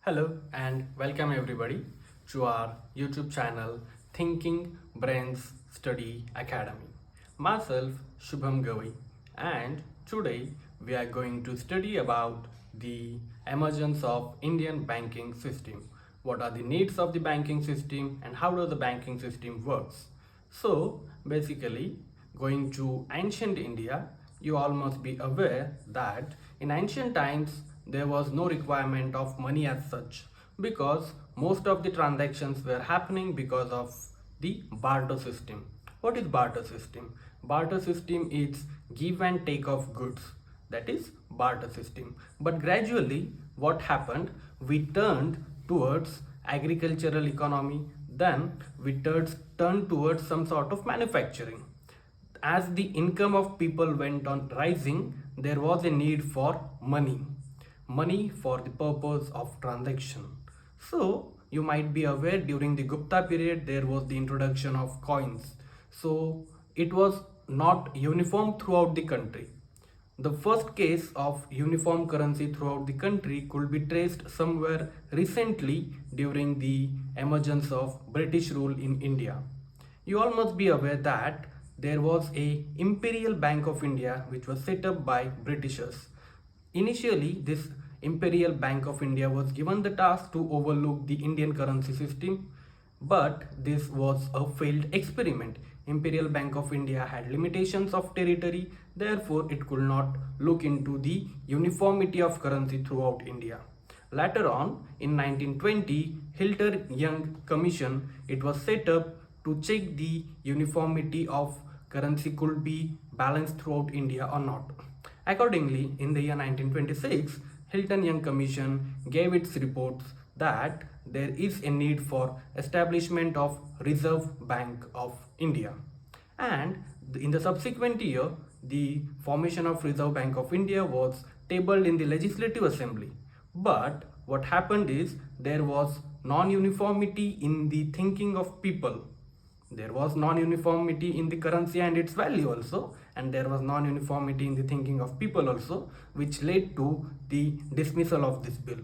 Hello and welcome everybody to our YouTube channel Thinking Brains Study Academy. Myself Shubham Gavi, and today we are going to study about the emergence of Indian banking system. What are the needs of the banking system and how does the banking system works? So basically, going to ancient India, you all must be aware that in ancient times there was no requirement of money as such, because most of the transactions were happening because of the barter system. What is barter system? Barter system is give and take of goods. That is barter system. But gradually what happened? We turned towards agricultural economy, then we turned towards some sort of manufacturing. As the income of people went on rising, there was a need for money for the purpose of transaction. So you might be aware during the Gupta period there was the introduction of coins. So it was not uniform throughout the country. The first case of uniform currency throughout the country could be traced somewhere recently during the emergence of British rule in India. You all must be aware that there was a Imperial Bank of India which was set up by Britishers. Initially, this Imperial Bank of India was given the task to overlook the Indian currency system, but this was a failed experiment. Imperial Bank of India had limitations of territory, therefore it could not look into the uniformity of currency throughout India. Later on, in 1920, Hilton Young Commission, it was set up to check the uniformity of currency could be balanced throughout India or not. Accordingly, in the year 1926, Hilton Young Commission gave its reports that there is a need for establishment of Reserve Bank of India. And in the subsequent year, the formation of Reserve Bank of India was tabled in the Legislative Assembly. But what happened is there was non-uniformity in the thinking of people. There was non-uniformity in the currency and its value also, and there was non-uniformity in the thinking of people also, which led to the dismissal of this bill.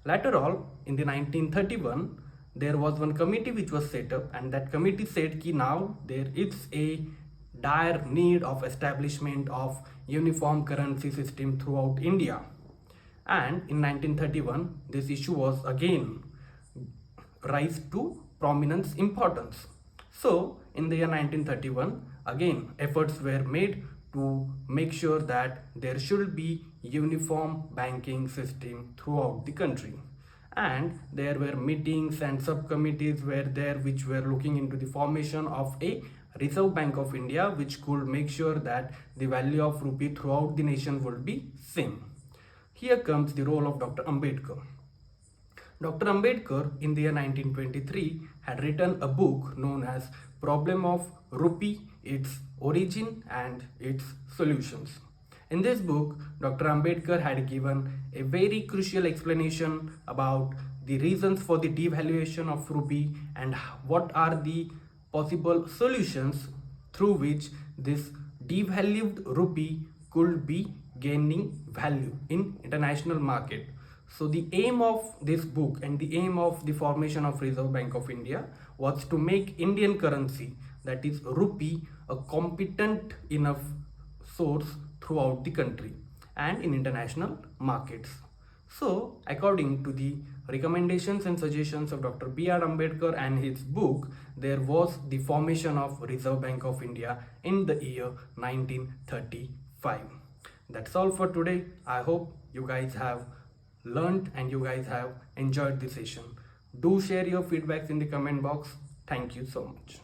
Later on, in the 1931, there was one committee which was set up, and that committee said that now there is a dire need of establishment of uniform currency system throughout India. And in 1931, this issue was again rise to prominence importance. So in the year 1931, again efforts were made to make sure that there should be uniform banking system throughout the country. And there were meetings and subcommittees were there which were looking into the formation of a Reserve Bank of India, which could make sure that the value of rupee throughout the nation would be same. Here comes the role of Dr. Ambedkar. Dr. Ambedkar in the year 1923 had written a book known as Problem of Rupee, its origin and its solutions. In this book, Dr. Ambedkar had given a very crucial explanation about the reasons for the devaluation of rupee and what are the possible solutions through which this devalued rupee could be gaining value in international market. So the aim of this book and the aim of the formation of Reserve Bank of India was to make Indian currency, that is rupee, a competent enough source throughout the country and in international markets. So according to the recommendations and suggestions of Dr. B.R. Ambedkar and his book, there was the formation of Reserve Bank of India in the year 1935. That's all for today. I hope you guys have learned and you guys have enjoyed the session. Do share your feedbacks in the comment box. Thank you so much.